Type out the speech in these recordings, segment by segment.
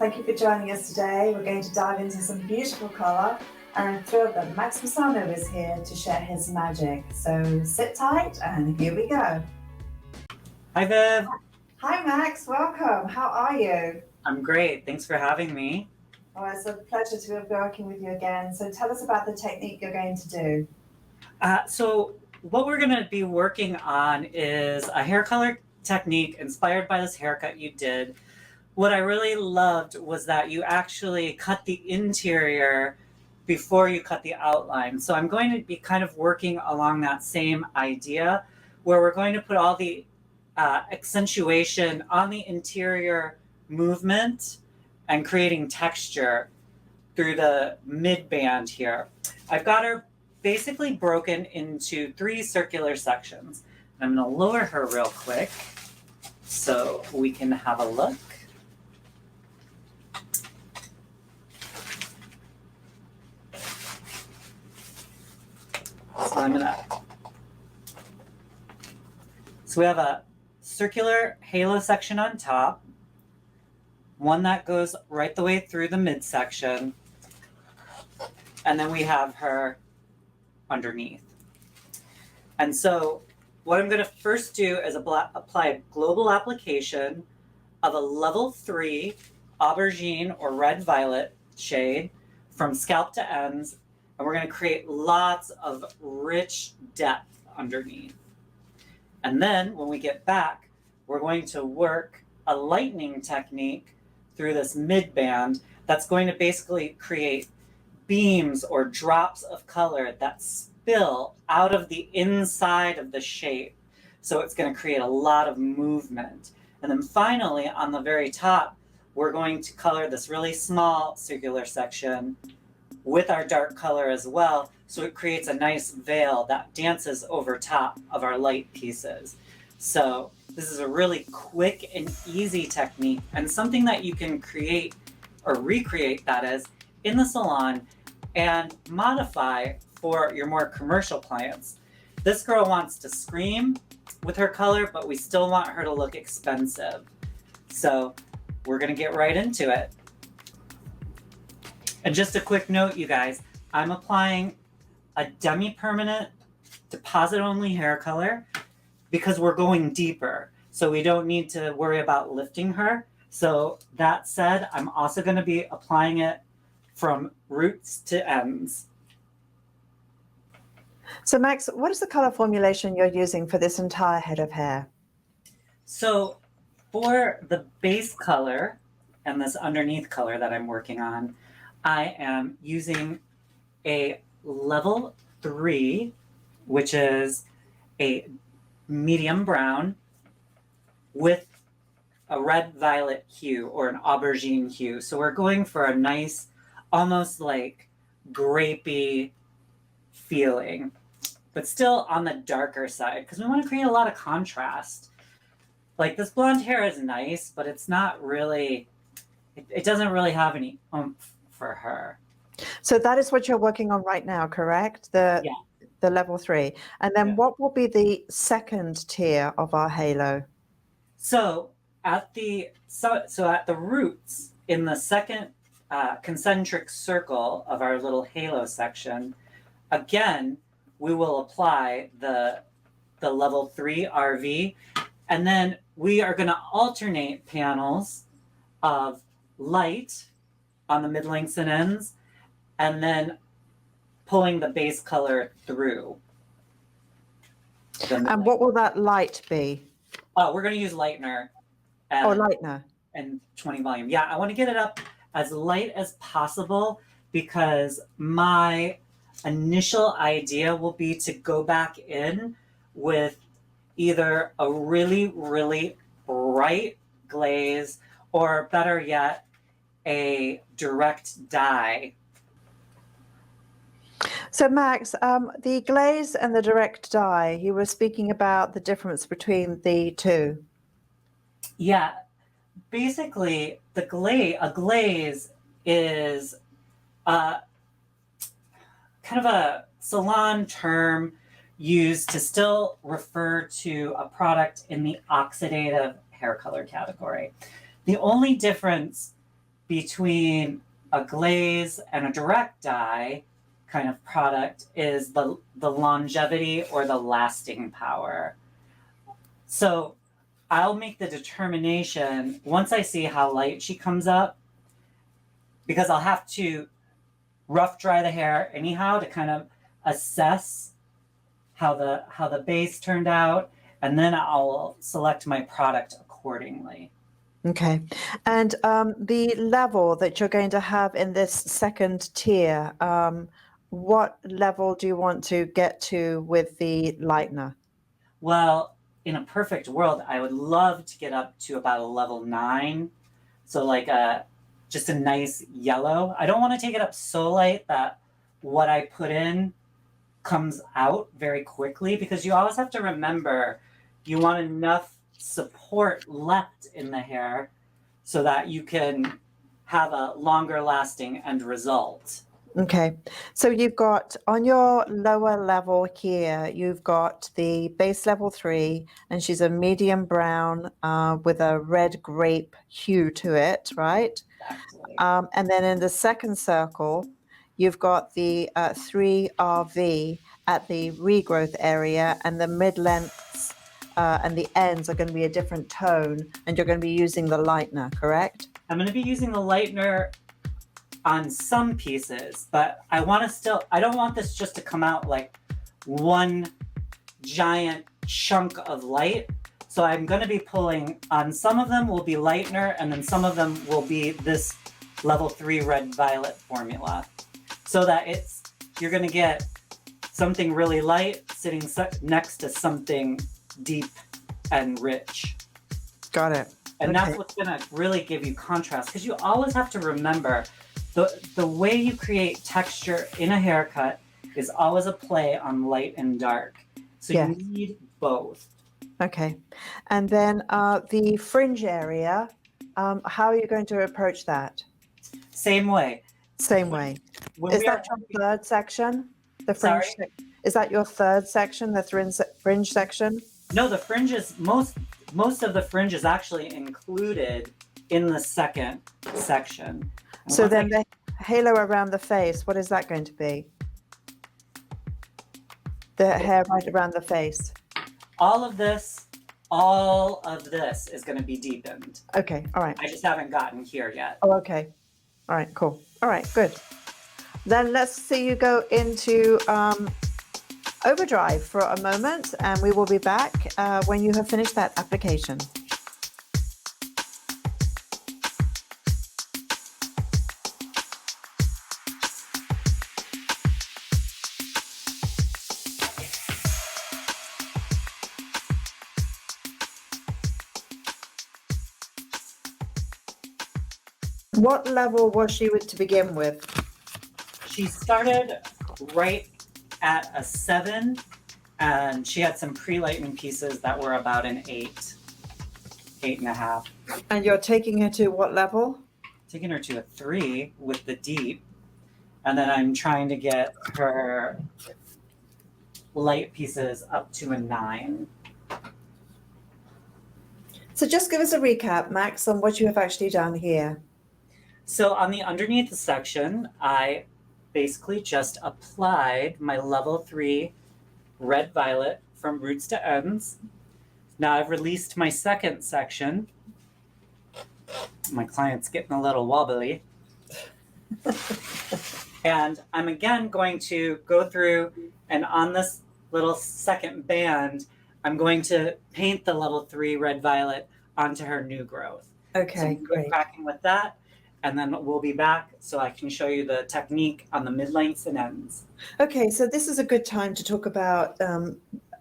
Thank you for joining us today. We're going to dive into some beautiful colour, and I'm thrilled that Max Maisano is here to share his magic. So sit tight and here we go. Hi, Viv. Hi Max, welcome. How are you? I'm great. Thanks for having me. Oh, it's a pleasure to be working with you again. So tell us about the technique you're going to do. So what we're going to be working on is a hair color technique inspired by this haircut you did. What I really loved was that you actually cut the interior before you cut the outline. So I'm going to be kind of working along that same idea where we're going to put all the accentuation on the interior movement and creating texture through the mid band here. I've got her basically broken into 3 circular sections. I'm going to lower her real quick so we can have a look. So we have a circular halo section on top, one that goes right the way through the midsection, and then we have her underneath. And so what I'm going to first do is apply a global application of a level 3 aubergine or red violet shade from scalp to ends, and we're going to create lots of rich depth underneath. And then when we get back, we're going to work a lightning technique through this mid band that's going to basically create beams or drops of color that spill out of the inside of the shape. So it's going to create a lot of movement. And then finally, on the very top, we're going to color this really small circular section with our dark color as well, so it creates a nice veil that dances over top of our light pieces. So this is a really quick and easy technique, and something that you can create or recreate, that is, in the salon and modify for your more commercial clients. This girl wants to scream with her color, but we still want her to look expensive. So we're gonna get right into it. And just a quick note, you guys, I'm applying a demi-permanent deposit-only hair color because we're going deeper. So we don't need to worry about lifting her. So that said, I'm also going to be applying it from roots to ends. So Max, what is the color formulation you're using for this entire head of hair? So for the base color and this underneath color that I'm working on, I am using a level 3, which is a medium brown with a red violet hue or an aubergine hue. So we're going for a nice, almost like grapey feeling, but still on the darker side because we want to create a lot of contrast. Like this blonde hair is nice, but it's not really, it doesn't really have any oomph for her. So that is what you're working on right now, correct? The level 3. And then what will be the second tier of our halo? So at the roots in the second concentric circle of our little halo section, again, we will apply the level 3 RV, and then we are going to alternate panels of light on the mid lengths and ends, and then pulling the base color through. And what will that light be? We're going to use lightener. Lightener. And 20 volume. Yeah, I want to get it up as light as possible because my initial idea will be to go back in with either a really, really bright glaze or better yet, a direct dye. So Max, the glaze and the direct dye, you were speaking about the difference between the two. Yeah, basically a glaze is kind of a salon term used to still refer to a product in the oxidative hair color category. The only difference between a glaze and a direct dye kind of product is the longevity or the lasting power. So I'll make the determination once I see how light she comes up, because I'll have to rough dry the hair anyhow to kind of assess how the base turned out, and then I'll select my product accordingly. Okay. And the level that you're going to have in this second tier, what level do you want to get to with the lightener? Well, in a perfect world, I would love to get up to about a level 9. So like just a nice yellow. I don't want to take it up so light that what I put in comes out very quickly, because you always have to remember you want enough support left in the hair so that you can have a longer lasting end result. Okay, so you've got on your lower level here, you've got the base level 3, and she's a medium brown with a red grape hue to it, right? Exactly. And then in the second circle, you've got the 3RV at the regrowth area, and the mid-lengths and the ends are going to be a different tone, and you're going to be using the lightener, correct? I'm going to be using the lightener on some pieces, but I don't want this just to come out like one giant chunk of light. So I'm going to be pulling on some of them will be lightener, and then some of them will be this level 3 red violet formula, so that you're going to get something really light sitting next to something deep and rich. Got it. And that's what's going to really give you contrast, because you always have to remember the way you create texture in a haircut is always a play on light and dark. So you need both. Okay. And then the fringe area, how are you going to approach that? Same way. Same way. Is that your third section? The fringe. Is that your third section, the fringe section? No, the fringe is most of the fringe is actually included in the second section. So then the halo around the face, what is that going to be? The hair right around the face. All of this is going to be deepened. Okay, all right. I just haven't gotten here yet. Oh, okay. All right, cool. All right, good. Then let's see you go into overdrive for a moment, and we will be back when you have finished that application. What level was she with to begin with? She started right at a 7, and she had some pre-lightening pieces that were about an 8.5. And you're taking her to what level? Taking her to a 3 with the deep, and then I'm trying to get her light pieces up to a 9. So just give us a recap, Max, on what you have actually done here. So on the underneath section, I basically just applied my level 3 red violet from roots to ends. Now I've released my second section. My client's getting a little wobbly. And I'm again going to go through, and on this little second band, I'm going to paint the level 3 red violet onto her new growth. Okay, so great. Cracking with that, and then we'll be back so I can show you the technique on the mid-lengths and ends. Okay, so this is a good time to talk about,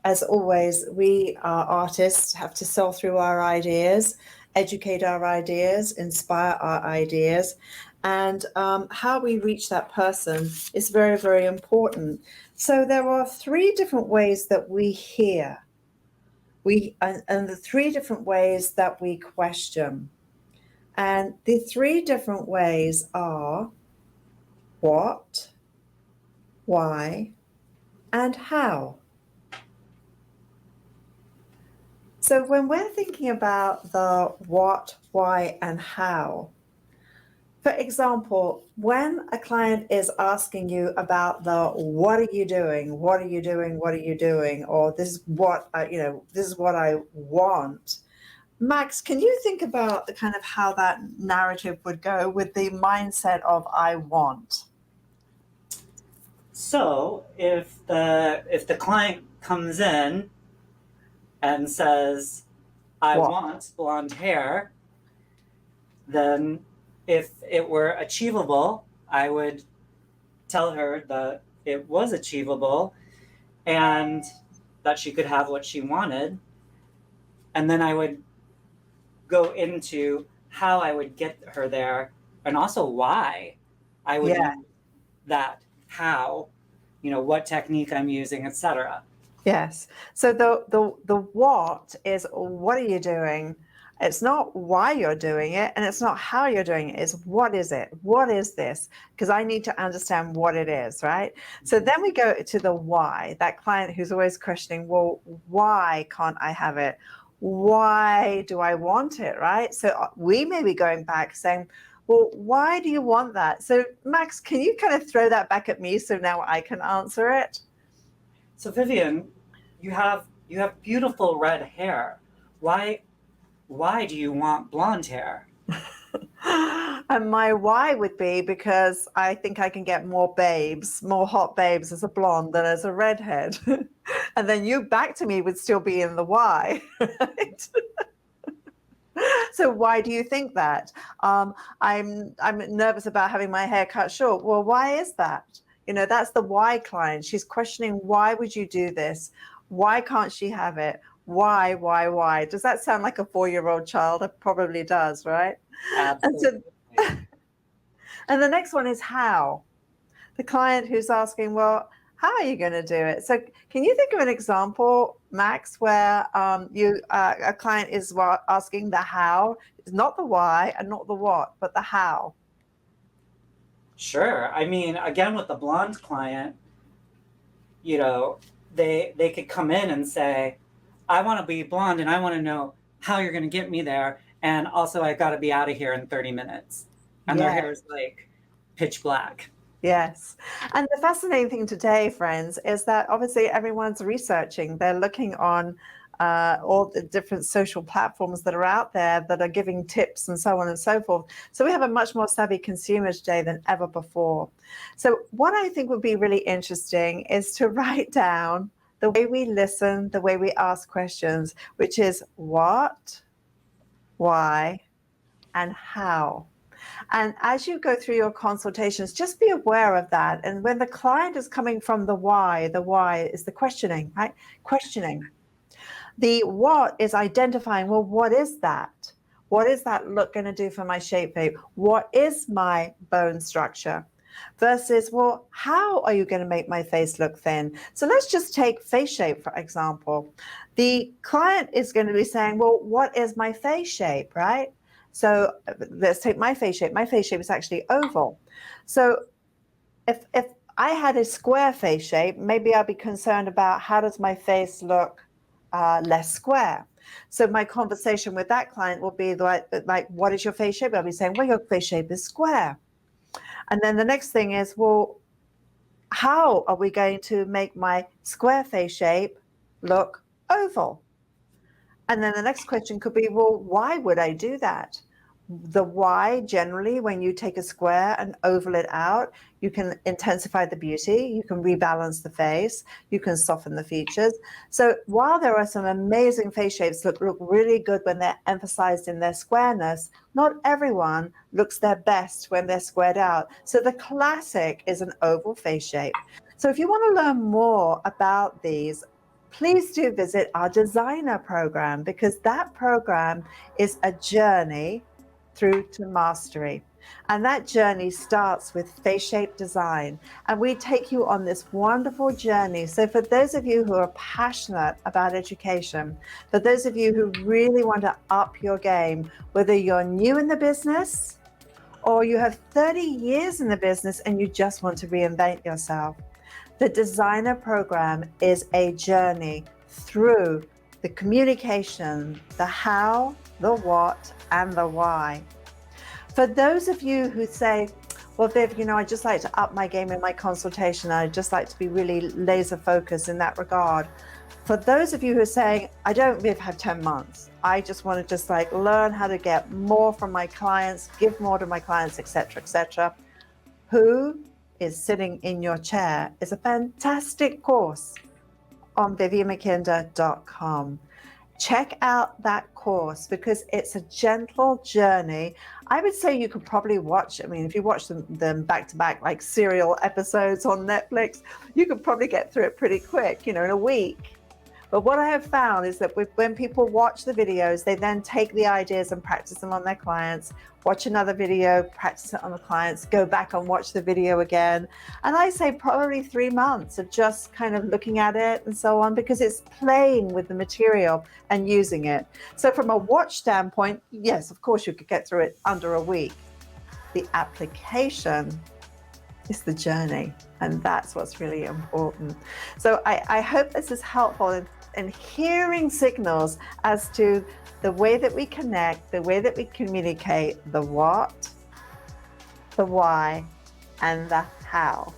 as always, we are artists, have to sell through our ideas, educate our ideas, inspire our ideas, and how we reach that person is very, very important. So there are 3 different ways that we hear, and the 3 different ways that we question. And the 3 different ways are what, why, and how. So when we're thinking about the what, why, and how, For example, when a client is asking you about the "what are you doing? What are you doing? What are you doing?" or "this is what this is what I want." Max, can you think about the kind of how that narrative would go with the mindset of "I want"? So if the client comes in and says, I What? want blonde hair, then if it were achievable, I would tell her that it was achievable and that she could have what she wanted. And then I would go into how I would get her there and also why I would Yeah. use that, how, what technique I'm using, etc. Yes. So the what is what are you doing? It's not why you're doing it, and it's not how you're doing it. It's what is it? What is this? Because I need to understand what it is, right? So then we go to the why. That client who's always questioning, well, why can't I have it? Why do I want it, right? So we may be going back saying, well, why do you want that? So Max, can you kind of throw that back at me so now I can answer it? So Vivian, you have beautiful red hair. Why do you want blonde hair? And my why would be because I think I can get more babes, more hot babes as a blonde than as a redhead. And then you back to me would still be in the why, right? So why do you think that? I'm nervous about having my hair cut short. Well, why is that? That's the why client. She's questioning, why would you do this? Why can't she have it? Why? Does that sound like a 4-year-old child? It probably does, right? And so, Absolutely. and the next one is how. The client who's asking, well, how are you going to do it? So can you think of an example, Max, where a client is asking the how, not the why and not the what, but the how? Sure. I mean, again, with the blonde client, they could come in and say, I want to be blonde and I want to know how you're going to get me there. And also, I got to be out of here in 30 minutes. And their Yeah. hair is like pitch black. Yes. And the fascinating thing today, friends, is that obviously everyone's researching. They're looking on all the different social platforms that are out there that are giving tips and so on and so forth. So we have a much more savvy consumer today than ever before. So what I think would be really interesting is to write down the way we listen, the way we ask questions, which is what, why, and how. And as you go through your consultations, just be aware of that. And when the client is coming from the why is the questioning, right? Questioning. The what is identifying, well, what is that? What is that look going to do for my shape? What is my bone structure? Versus, well, how are you going to make my face look thin? So let's just take face shape, for example. The client is going to be saying, well, what is my face shape, right? So let's take my face shape. My face shape is actually oval. So if I had a square face shape, maybe I'd be concerned about how does my face look less square. So my conversation with that client will be like, what is your face shape? I'll be saying, well, your face shape is square. And then the next thing is, well, how are we going to make my square face shape look oval? And then the next question could be, well, why would I do that? The why, generally, when you take a square and oval it out, you can intensify the beauty, you can rebalance the face, you can soften the features. So while there are some amazing face shapes that look really good when they're emphasized in their squareness, not everyone looks their best when they're squared out. So the classic is an oval face shape. So if you want to learn more about these, please do visit our designer program, because that program is a journey through to mastery. And that journey starts with face shape design. And we take you on this wonderful journey. So for those of you who are passionate about education, for those of you who really want to up your game, whether you're new in the business or you have 30 years in the business and you just want to reinvent yourself, the designer program is a journey through the communication, the how, the what, and the why. For those of you who say, well, Viv, I just like to up my game in my consultation. I'd just like to be really laser focused in that regard. For those of you who are saying, I don't, Viv, have 10 months. I just want to just like learn how to get more from my clients, give more to my clients, etc. Who is sitting in your chair is a fantastic course on vivianmckinder.com. Check out that course because it's a gentle journey. I would say you could probably watch, if you watch them back to back, like serial episodes on Netflix, you could probably get through it pretty quick, in a week. But what I have found is that when people watch the videos, they then take the ideas and practice them on their clients, watch another video, practice it on the clients, go back and watch the video again. And I say probably 3 months of just kind of looking at it and so on, because it's playing with the material and using it. So from a watch standpoint, yes, of course you could get through it under a week. The application is the journey, and that's what's really important. So I hope this is helpful in hearing signals as to the way that we connect, the way that we communicate, the what, the why, and the how.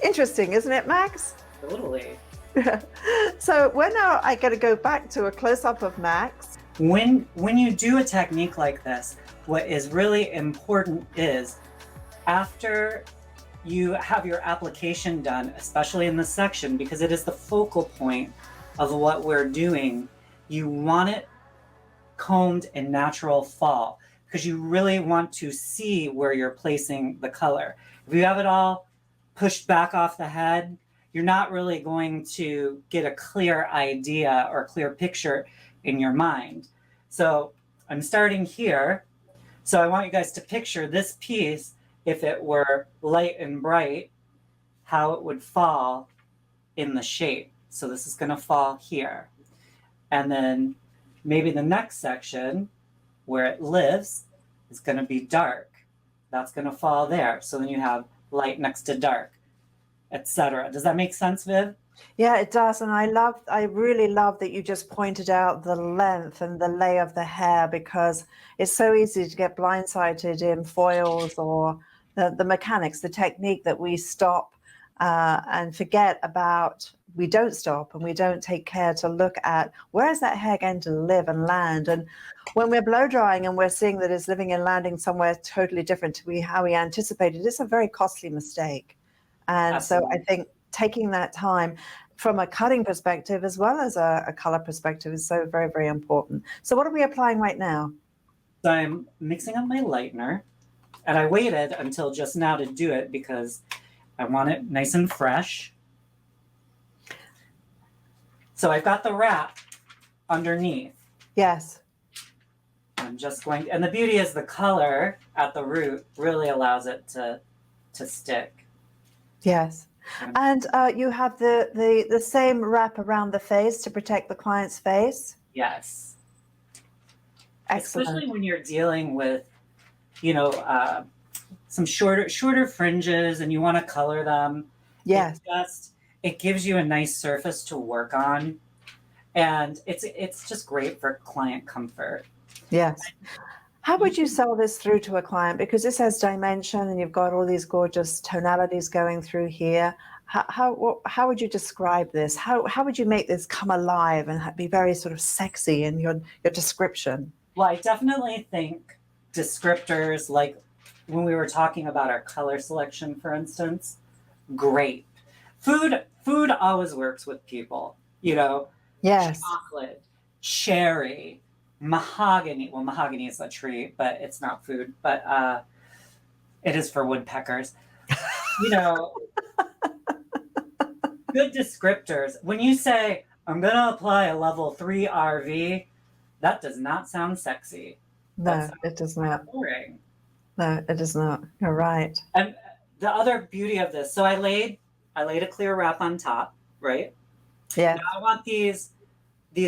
Interesting, isn't it, Max? Totally. So we're now going to go back to a close-up of Max. When you do a technique like this, what is really important is after you have your application done, especially in this section, because it is the focal point of what we're doing, you want it combed in natural fall because you really want to see where you're placing the color. If you have it all pushed back off the head, you're not really going to get a clear idea or clear picture in your mind. So I'm starting here. So I want you guys to picture this piece, if it were light and bright, how it would fall in the shape. So this is going to fall here. And then maybe the next section where it lives is going to be dark. That's going to fall there. So then you have light next to dark, etc. Does that make sense, Viv? Yeah, it does. And I really love that you just pointed out the length and the lay of the hair, because it's so easy to get blindsided in foils or the mechanics, the technique that we stop and forget about. We don't stop and we don't take care to look at where is that hair going to live and land. And when we're blow drying and we're seeing that it's living and landing somewhere totally different to how we anticipated, it's a very costly mistake. And Absolutely. So I think taking that time from a cutting perspective as well as a color perspective is so very, very important. So what are we applying right now? So I'm mixing up my lightener, and I waited until just now to do it because I want it nice and fresh. So I've got the wrap underneath. Yes. I'm just going, and the beauty is the color at the root really allows it to stick. Yes. And you have the same wrap around the face to protect the client's face? Yes. Excellent. Especially when you're dealing with, some shorter fringes and you want to color them. Yes. It gives you a nice surface to work on, and it's just great for client comfort. Yes. How would you sell this through to a client? Because this has dimension and you've got all these gorgeous tonalities going through here. How would you describe this? How would you make this come alive and be very sort of sexy in your description? Well, I definitely think descriptors, like when we were talking about our color selection, for instance, great. Food always works with people, Yes. Chocolate, cherry, mahogany. Well, mahogany is a tree, but it's not food, but it is for woodpeckers. Good descriptors. When you say, I'm going to apply a level 3 RV, that does not sound sexy. No, it does not. Boring. No, it does not. You're right. And the other beauty of this, so I laid a clear wrap on top, right? Yeah. Now I want these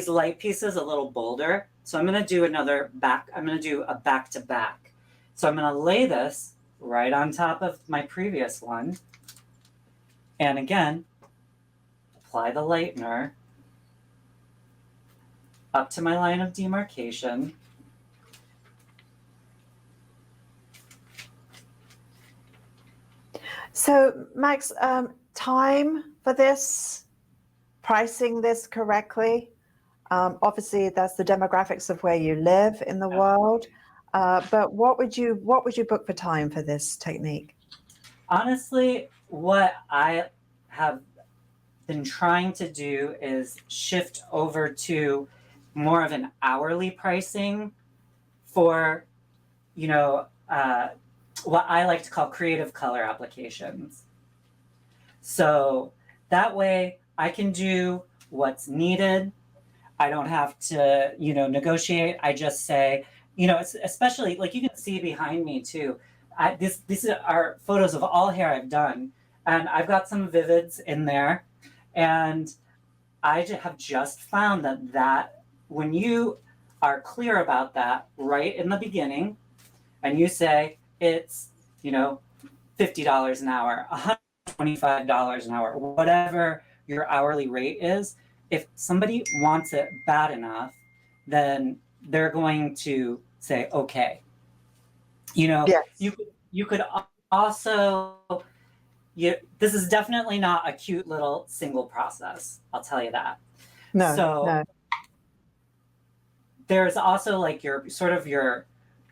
light pieces a little bolder. So I'm going to do I'm going to do a back to back. So I'm going to lay this right on top of my previous one. And again, apply the lightener up to my line of demarcation. So, Max, time for this, pricing this correctly. Obviously, that's the demographics of where you live in the world. But what would you book for time for this technique? Honestly, what I have been trying to do is shift over to more of an hourly pricing for, you know, what I like to call creative color applications. So that way I can do what's needed. I don't have to, negotiate. I just say, especially like you can see behind me too. These are photos of all hair I've done, and I've got some vivids in there, and I have just found that when you are clear about that right in the beginning, and you say it's, $50 an hour, $125 an hour, whatever your hourly rate is, if somebody wants it bad enough, then they're going to say, okay. Yes. You could also, this is definitely not a cute little single process. I'll tell you that. No. So no. there's also like your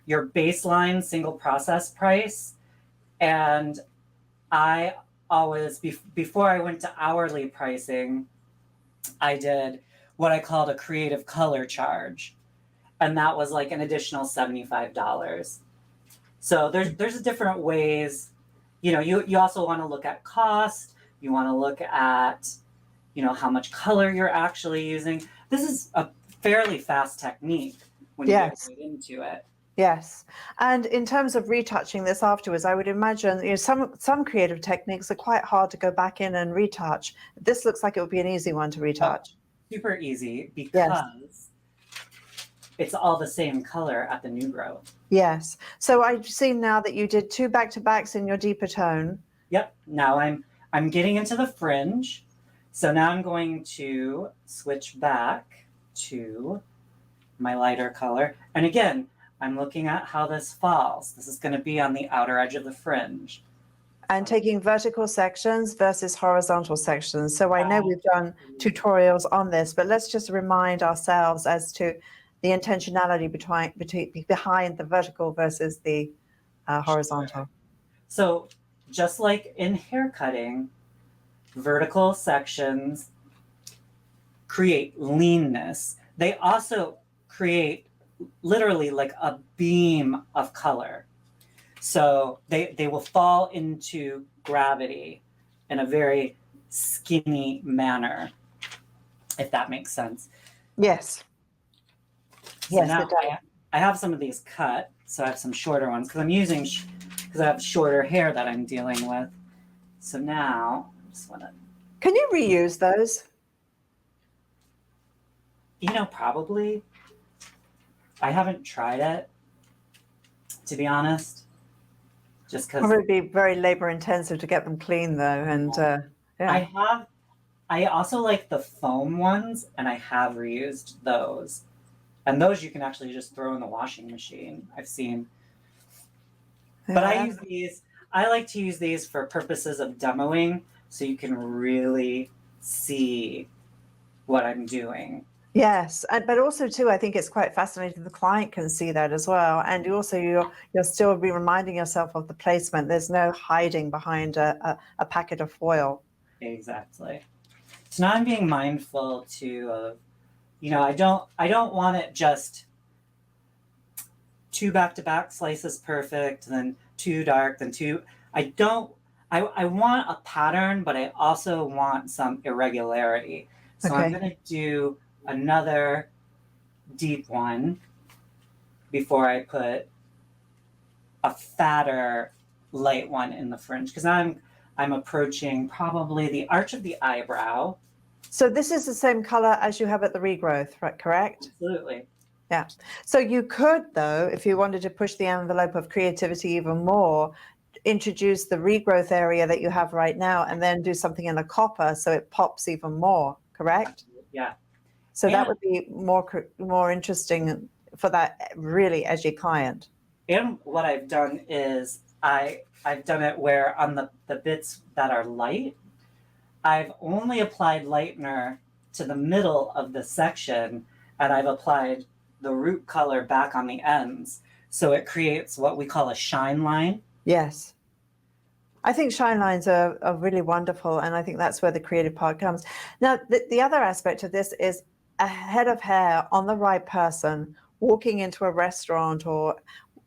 baseline single process price. And I always, before I went to hourly pricing, I did what I called a creative color charge. And that was like an additional $75. So there's different ways, you also want to look at cost, you want to look at, how much color you're actually using. This is a fairly fast technique when you get right into it. Yes. And in terms of retouching this afterwards, I would imagine some creative techniques are quite hard to go back in and retouch. This looks like it would be an easy one to retouch. Super easy because it's all the same color at the new growth. Yes. So I've seen now that you did 2 back-to-backs in your deeper tone. Yep. Now I'm getting into the fringe. So now I'm going to switch back to my lighter color. And again, I'm looking at how this falls. This is going to be on the outer edge of the fringe. And taking vertical sections versus horizontal sections. So I know we've done tutorials on this, but let's just remind ourselves as to the intentionality behind the vertical versus the horizontal. Sure. So just like in hair cutting, vertical sections create leanness. They also create literally like a beam of color. So they will fall into gravity in a very skinny manner, if that makes sense. Yes. So yes, now I have some of these cut, so I have some shorter ones because I have shorter hair that I'm dealing with. So now I just want to. Can you reuse those? Probably. I haven't tried it, to be honest. Just because it would be very labor intensive to get them clean, though, and I also like the foam ones, and I have reused those, and those you can actually just throw in the washing machine. I've seen, but I like to use these for purposes of demoing, so you can really see what I'm doing. Yes, but also too, I think it's quite fascinating. The client can see that as well, and you'll still be reminding yourself of the placement. There's no hiding behind a packet of foil. Exactly. So now I'm being mindful too of, I don't want it just 2 back-to-back slices perfect, then 2 dark, then 2. I want a pattern, but I also want some irregularity. So I'm going to do another deep one before I put a fatter light one in the fringe, because I'm approaching probably the arch of the eyebrow. So this is the same color as you have at the regrowth, right? Correct? Absolutely. Yeah. So you could, though, if you wanted to push the envelope of creativity even more, introduce the regrowth area that you have right now and then do something in a copper so it pops even more, correct? Yeah. So that would be more interesting for that really edgy client. And what I've done is I've done it where on the bits that are light, I've only applied lightener to the middle of the section, and I've applied the root color back on the ends. So it creates what we call a shine line. Yes. I think shine lines are really wonderful, and I think that's where the creative part comes. Now, the other aspect of this is a head of hair on the right person walking into a restaurant or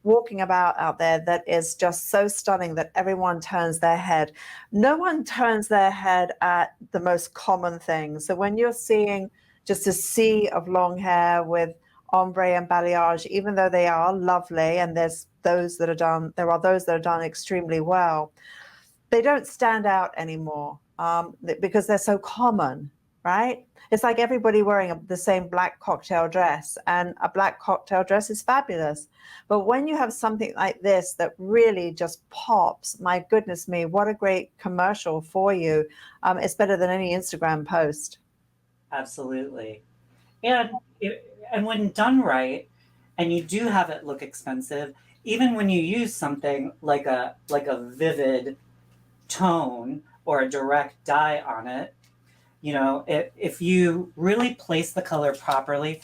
walking about out there that is just so stunning that everyone turns their head. No one turns their head at the most common things. So when you're seeing just a sea of long hair with ombre and balayage, even though they are lovely, and there are those that are done extremely well, they don't stand out anymore because they're so common, right? It's like everybody wearing the same black cocktail dress, and a black cocktail dress is fabulous. But when you have something like this that really just pops, my goodness me, what a great commercial for you. It's better than any Instagram post. Absolutely. And when done right, and you do have it look expensive, even when you use something like a vivid tone or a direct dye on it, you know, if you really place the color properly,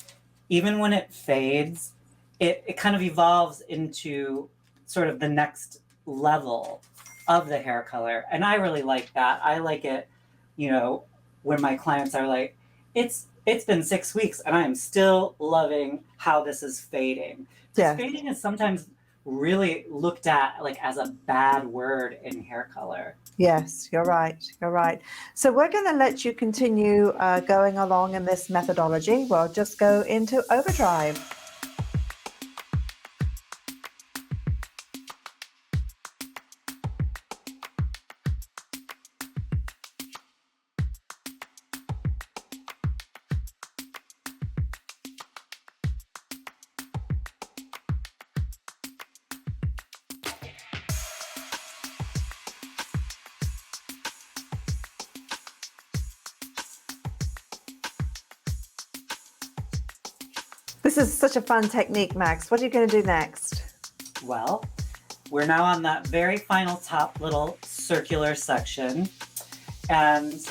even when it fades, it kind of evolves into sort of the next level of the hair color. And I really like that. I like it, you know, when my clients are like, it's been 6 weeks and I am still loving how this is fading. Because Yeah. fading is sometimes really looked at like as a bad word in hair color. Yes, you're right. You're right. So we're going to let you continue going along in this methodology. We'll just go into overdrive. This is such a fun technique, Max. What are you going to do next? Well, we're now on that very final top little circular section, and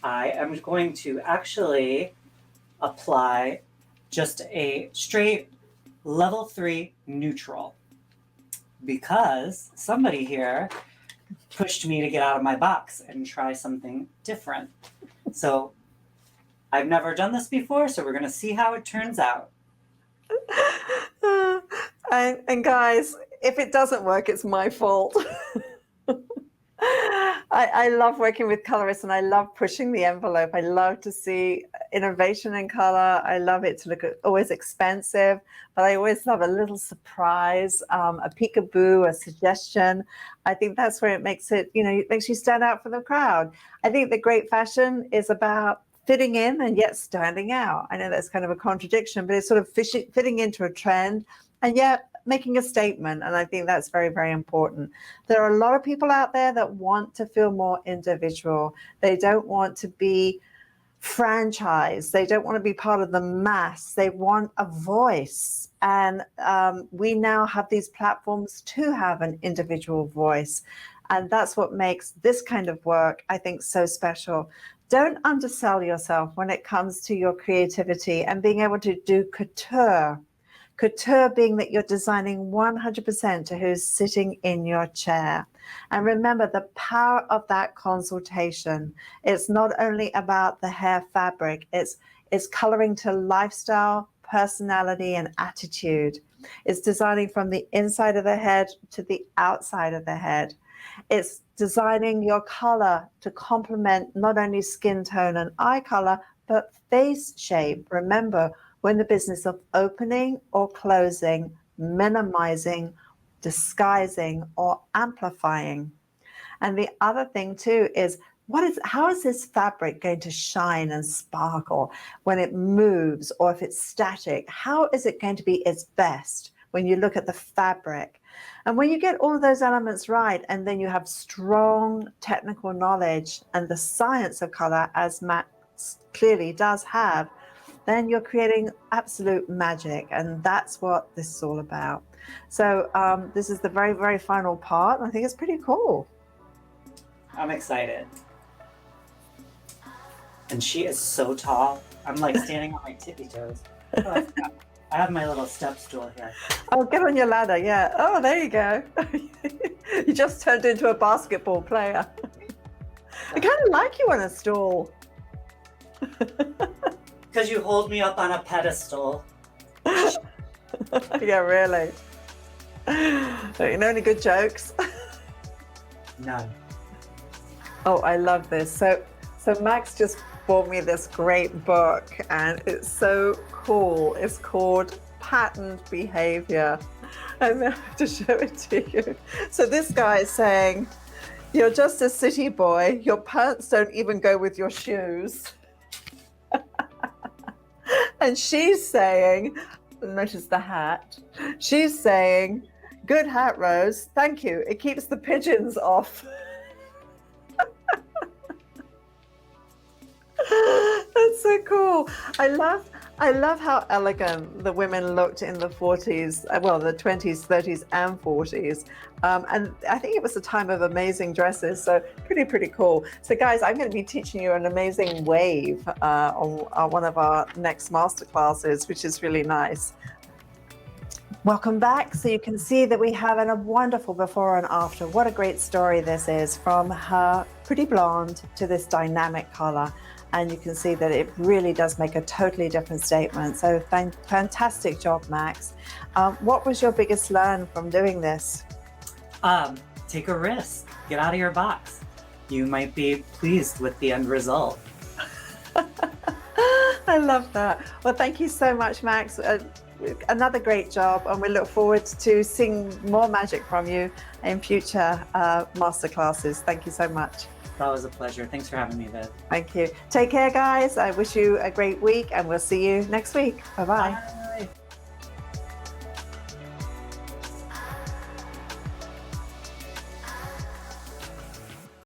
I am going to actually apply just a straight level 3 neutral, because somebody here pushed me to get out of my box and try something different. So I've never done this before, so we're going to see how it turns out. And guys, if it doesn't work, it's my fault. I love working with colorists, and I love pushing the envelope. I love to see innovation in color. I love it to look always expensive, but I always love a little surprise, a peekaboo, a suggestion. I think that's where it makes it, you know, it makes you stand out for the crowd. I think the great fashion is about fitting in and yet standing out. I know that's kind of a contradiction, but it's sort of fitting into a trend and yet making a statement. And I think that's very, very important. There are a lot of people out there that want to feel more individual. They don't want to be franchised. They don't want to be part of the mass. They want a voice. And we now have these platforms to have an individual voice. And that's what makes this kind of work, I think, so special. Don't undersell yourself when it comes to your creativity and being able to do couture. Couture being that you're designing 100% to who's sitting in your chair. And remember the power of that consultation. It's not only about the hair fabric, it's coloring to lifestyle, personality, and attitude. It's designing from the inside of the head to the outside of the head. It's designing your color to complement not only skin tone and eye color, but face shape. Remember, we're in the business of opening or closing, minimizing, disguising, or amplifying. And the other thing too is how is this fabric going to shine and sparkle when it moves, or if it's static? How is it going to be its best when you look at the fabric? And when you get all of those elements right, and then you have strong technical knowledge and the science of color, as Matt clearly does have, then you're creating absolute magic. And that's what this is all about. So this is the very, very final part. I think it's pretty cool. I'm excited. And she is so tall. I'm like standing on my tippy toes. Oh, I have my little step stool here. Oh, get on your ladder, yeah. Oh, there you go. You just turned into a basketball player. I kind of like you on a stool. Because you hold me up on a pedestal. Yeah, really. You know any good jokes? None. Oh, I love this. So Max just bought me this great book, and it's so cool. It's called Patterned Behavior. And I have to show it to you. So this guy is saying, you're just a city boy. Your pants don't even go with your shoes. And she's saying, notice the hat. She's saying, good hat, Rose. Thank you. It keeps the pigeons off. That's so cool. I love how elegant the women looked in the 40s, well, the 20s, 30s, and 40s. And I think it was a time of amazing dresses. So pretty cool. So guys, I'm going to be teaching you an amazing wave on one of our next masterclasses, which is really nice. Welcome back. So you can see that we have a wonderful before and after. What a great story this is, from her pretty blonde to this dynamic color. And you can see that it really does make a totally different statement. So fantastic job, Max. What was your biggest learn from doing this? Take a risk. Get out of your box. You might be pleased with the end result. I love that. Well, thank you so much, Max. Another great job, and we look forward to seeing more magic from you in future masterclasses. Thank you so much. That was a pleasure. Thanks for having me, Viv. Thank you. Take care, guys. I wish you a great week, and we'll see you next week. Bye-bye. Bye.